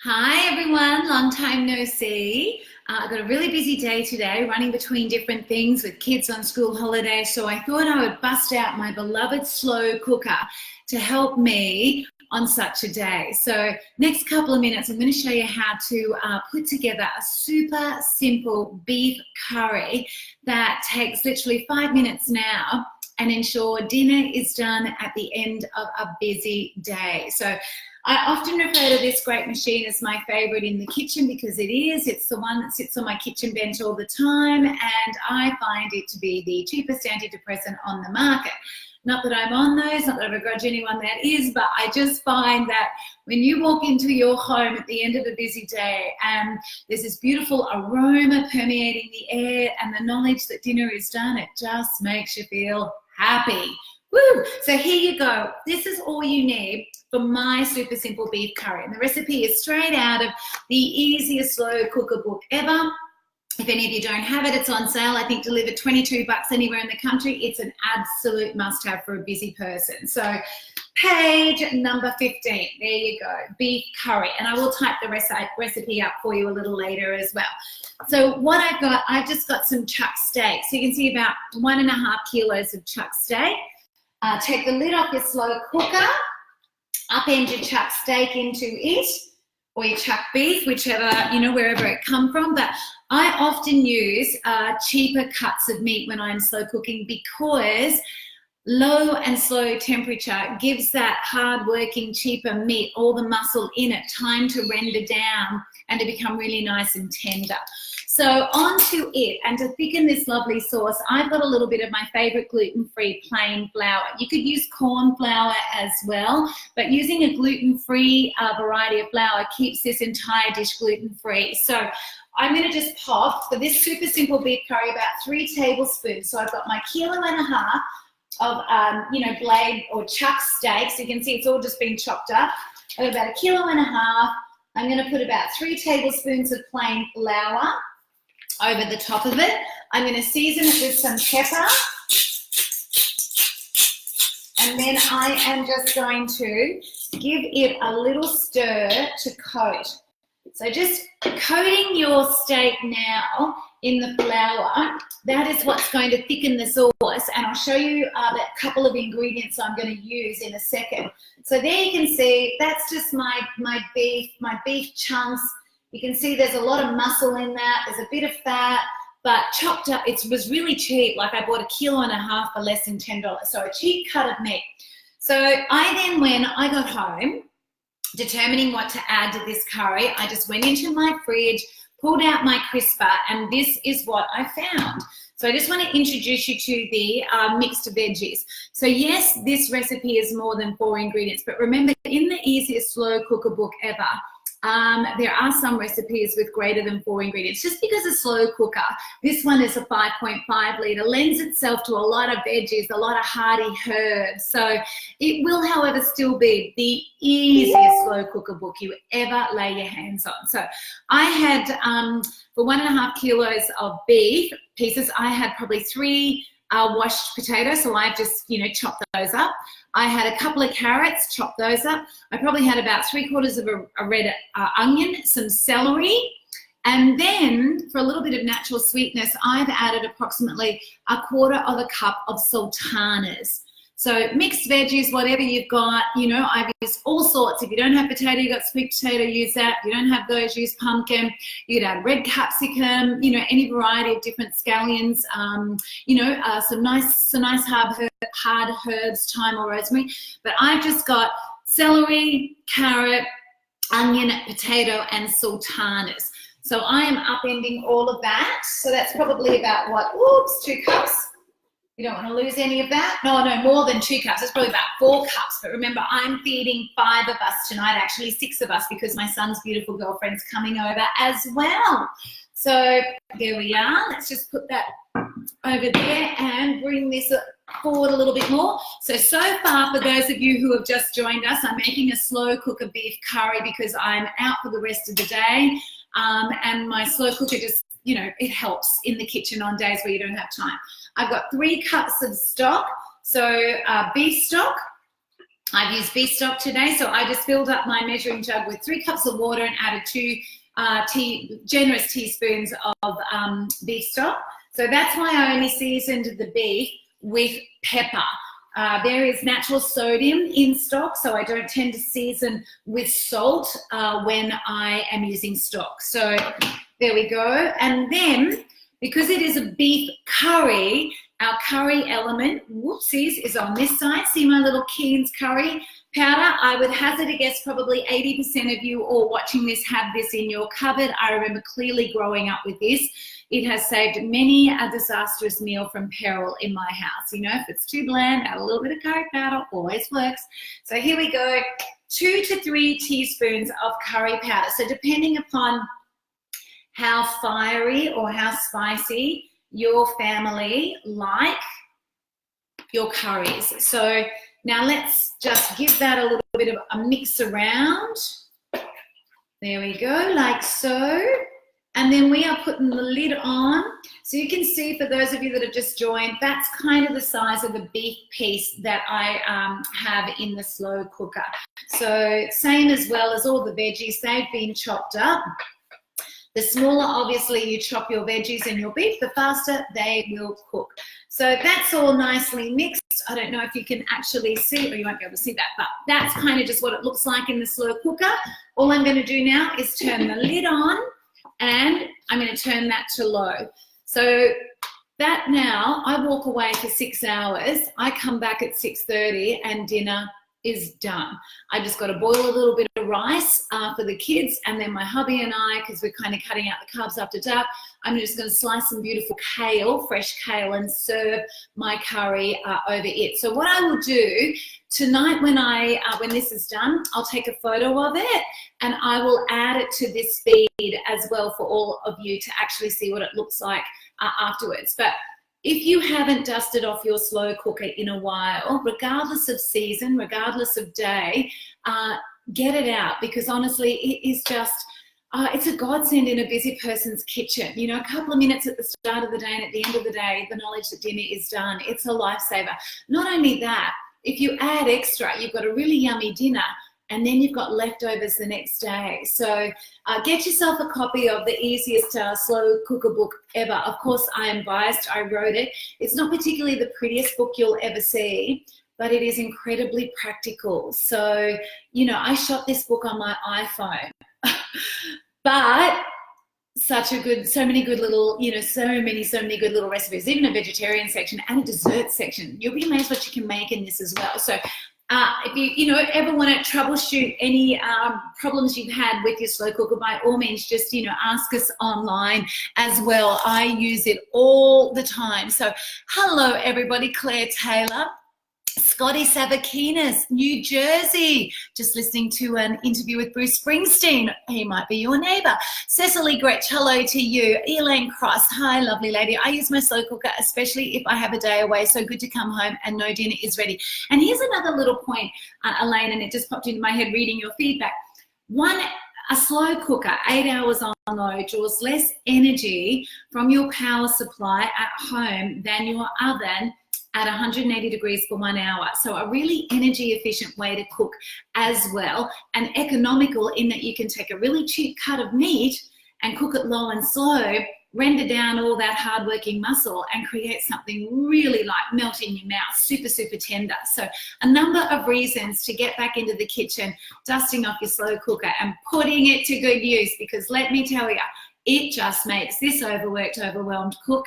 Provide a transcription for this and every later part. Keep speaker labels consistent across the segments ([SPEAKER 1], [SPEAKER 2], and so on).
[SPEAKER 1] Hi everyone, long time no see. I've got a really busy day today, running between different things with kids on school holiday, so I thought I would bust out my beloved slow cooker to help me on such a day. So next couple of minutes, I'm going to show you how to put together a super simple beef curry that takes literally 5 minutes now and ensure dinner is done at the end of a busy day. So I often refer to this great machine as my favorite in the kitchen because it is. It's the one that sits on my kitchen bench all the time, and I find it to be the cheapest antidepressant on the market. Not that I'm on those, not that I begrudge anyone that is, but I just find that when you walk into your home at the end of a busy day and there's this beautiful aroma permeating the air and the knowledge that dinner is done, it just makes you feel happy. Woo! So here you go. This is all you need for my super simple beef curry. And the recipe is straight out of the easiest slow cooker book ever. If any of you don't have it, it's on sale. I think delivered $22 anywhere in the country. It's an absolute must-have for a busy person. So page number 15, there you go, beef curry. And I will type the recipe up for you a little later as well. So what I've just got some chuck steak. So you can see about 1.5 kilos of chuck steak. Take the lid off your slow cooker, upend your chuck steak into it, or your chuck beef, whichever, wherever it come from. But I often use cheaper cuts of meat when I'm slow cooking because low and slow temperature gives that hard-working, cheaper meat, all the muscle in it, time to render down and to become really nice and tender. So onto it, and to thicken this lovely sauce, I've got a little bit of my favorite gluten-free plain flour. You could use corn flour as well, but using a gluten-free variety of flour keeps this entire dish gluten-free. So I'm going to just pop, for this super simple beef curry, about 3 tablespoons. So I've got my 1.5 kilos of, blade or chuck steak. So you can see it's all just been chopped up. I've got about 1.5 kilos. I'm going to put about 3 tablespoons of plain flour over the top of it. I'm going to season it with some pepper. And then I am just going to give it a little stir to coat. So just coating your steak now in the flour, that is what's going to thicken the sauce. And I'll show you that couple of ingredients I'm going to use in a second. So there you can see, that's just my beef chunks. You can see there's a lot of muscle in that. There's a bit of fat, but chopped up. It was really cheap. Like I bought 1.5 kilos for less than $10. So a cheap cut of meat. So I then, when I got home, determining what to add to this curry, I just went into my fridge, pulled out my crisper, and this is what I found. So I just want to introduce you to the mixed veggies. So yes, this recipe is more than 4 ingredients, but remember, in the easiest slow cooker book ever, there are some recipes with greater than 4 ingredients. Just because a slow cooker, this one is a 5.5 litre, lends itself to a lot of veggies, a lot of hearty herbs. So it will, however, still be the easiest slow cooker book you ever lay your hands on. So I had, for 1.5 kilos of beef pieces, I had probably 3 washed potatoes, so I just, chopped those up. I had a couple of carrots, chopped those up. I probably had about 3/4 of a red onion, some celery, and then for a little bit of natural sweetness, I've added approximately 1/4 cup of sultanas. So mixed veggies, whatever you've got, I've used all sorts. If you don't have potato, you've got sweet potato, use that. If you don't have those, use pumpkin. You could add red capsicum, any variety of different scallions, some nice hard herbs, thyme or rosemary. But I've just got celery, carrot, onion, potato, and sultanas. So I am upending all of that. So that's probably about 2 cups. You don't want to lose any of that. No, more than 2 cups. It's probably about 4 cups. But remember, I'm feeding 5 of us tonight, actually 6 of us, because my son's beautiful girlfriend's coming over as well. So there we are. Let's just put that over there and bring this forward a little bit more. So far, for those of you who have just joined us, I'm making a slow cooker beef curry because I'm out for the rest of the day. And my slow cooker just, it helps in the kitchen on days where you don't have time. I've got 3 cups of stock, so beef stock. I've used beef stock today, so I just filled up my measuring jug with 3 cups of water and added 2 generous teaspoons of beef stock. So that's why I only seasoned the beef with pepper. There is natural sodium in stock, so I don't tend to season with salt when I am using stock. So there we go. And then, because it is a beef curry, our curry element, whoopsies, is on this side. See my little Keen's curry powder? I would hazard a guess probably 80% of you all watching this have this in your cupboard. I remember clearly growing up with this. It has saved many a disastrous meal from peril in my house. You know, if it's too bland, add a little bit of curry powder, always works. So here we go, 2 to 3 teaspoons of curry powder. So depending upon how fiery or how spicy your family like your curries. So now let's just give that a little bit of a mix around. There we go, like so. And then we are putting the lid on. So you can see, for those of you that have just joined, that's kind of the size of the beef piece that I have in the slow cooker. So same as well as all the veggies, they've been chopped up. The smaller, obviously, you chop your veggies and your beef, the faster they will cook. So that's all nicely mixed. I don't know if you can actually see, or you won't be able to see that, but that's kind of just what it looks like in the slow cooker. All I'm going to do now is turn the lid on, and I'm going to turn that to low. So that now, I walk away for 6 hours. I come back at 6:30 and dinner is done. I just got to boil a little bit of rice for the kids, and then my hubby and I, because we're kind of cutting out the carbs after dark, I'm just going to slice some beautiful kale, fresh kale, and serve my curry over it. So what I will do tonight, when this is done, I'll take a photo of it and I will add it to this feed as well for all of you to actually see what it looks like afterwards. But if you haven't dusted off your slow cooker in a while, regardless of season, regardless of day, get it out, because honestly, it is just, it's a godsend in a busy person's kitchen. You know, a couple of minutes at the start of the day and at the end of the day, the knowledge that dinner is done, it's a lifesaver. Not only that, if you add extra, you've got a really yummy dinner, and then you've got leftovers the next day. So get yourself a copy of the easiest slow cooker book ever. Of course, I am biased. I wrote it. It's not particularly the prettiest book you'll ever see, but it is incredibly practical. So, you know, I shot this book on my iPhone, but so many good little, you know, so many good little recipes, even a vegetarian section and a dessert section. You'll be amazed what you can make in this as well. So if you ever want to troubleshoot any problems you've had with your slow cooker, by all means, just, ask us online as well. I use it all the time. So hello, everybody. Claire Taylor. Scotty Savakinas, New Jersey, just listening to an interview with Bruce Springsteen. He might be your neighbour. Cecily Gretsch, hello to you. Elaine Cross, hi, lovely lady. I use my slow cooker, especially if I have a day away. So good to come home and no dinner is ready. And here's another little point, Elaine, and it just popped into my head reading your feedback. A slow cooker, 8 hours on low, draws less energy from your power supply at home than your oven at 180 degrees for 1 hour. So a really energy efficient way to cook as well, and economical in that you can take a really cheap cut of meat and cook it low and slow, render down all that hard-working muscle and create something really like melt in your mouth, super, super tender. So a number of reasons to get back into the kitchen, dusting off your slow cooker and putting it to good use, because let me tell you, it just makes this overworked, overwhelmed cook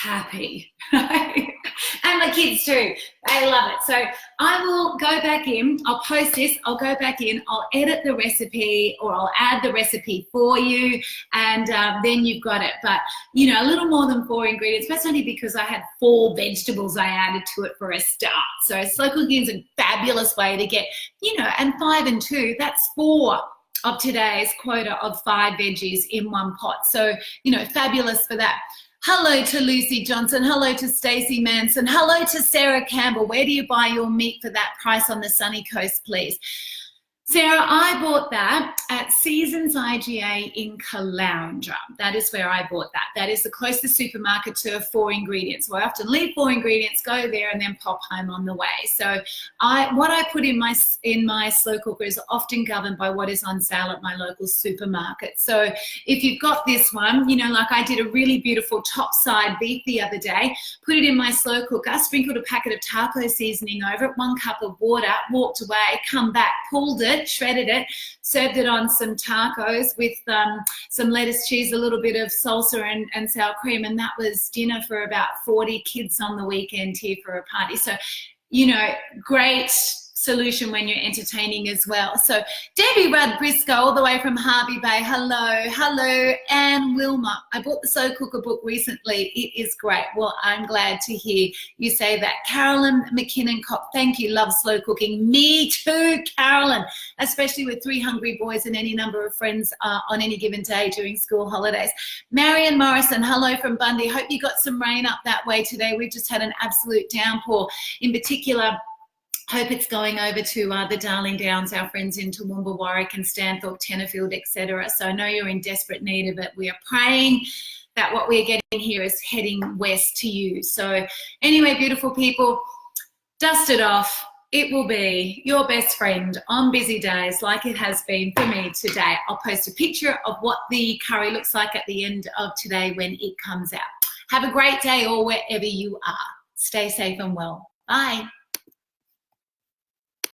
[SPEAKER 1] happy. And my kids too, they love it. So I will go back in, I'll post this, I'll go back in, I'll edit the recipe, or I'll add the recipe for you, and then you've got it. But a little more than 4 ingredients, but that's only because I had 4 vegetables I added to it for a start. So slow cooking is a fabulous way to get, and 5 and 2, that's 4 of today's quota of 5 veggies in one pot. So, fabulous for that. Hello to Lucy Johnson. Hello to Stacey Manson. Hello to Sarah Campbell. Where do you buy your meat for that price on the sunny coast, please? Sarah, I bought that at Seasons IGA in Caloundra. That is where I bought that. That is the closest supermarket to 4 ingredients. So I often leave 4 ingredients, go there, and then pop home on the way. So what I put in my slow cooker is often governed by what is on sale at my local supermarket. So if you've got this one, you know, like I did a really beautiful top-side beef the other day, put it in my slow cooker, sprinkled a packet of taco seasoning over it, 1 cup of water, walked away, come back, pulled it, shredded it, served it on some tacos with some lettuce, cheese, a little bit of salsa and sour cream, and that was dinner for about 40 kids on the weekend here for a party. So, you know, great solution when you're entertaining as well. So Debbie Rudd Briscoe, all the way from Harvey Bay, hello. And Wilma, I bought the Slow Cooker book recently. It is great. Well, I'm glad to hear you say that. Carolyn McKinnon Copp, thank you, love slow cooking. Me too, Carolyn, especially with 3 hungry boys and any number of friends on any given day during school holidays. Marion Morrison, hello from Bundy. Hope you got some rain up that way today. We've just had an absolute downpour. In particular, hope it's going over to the Darling Downs, our friends in Toowoomba, Warwick and Stanthorpe, Tenterfield, etc. So I know you're in desperate need of it. We are praying that what we're getting here is heading west to you. So anyway, beautiful people, dust it off. It will be your best friend on busy days like it has been for me today. I'll post a picture of what the curry looks like at the end of today when it comes out. Have a great day or wherever you are. Stay safe and well. Bye.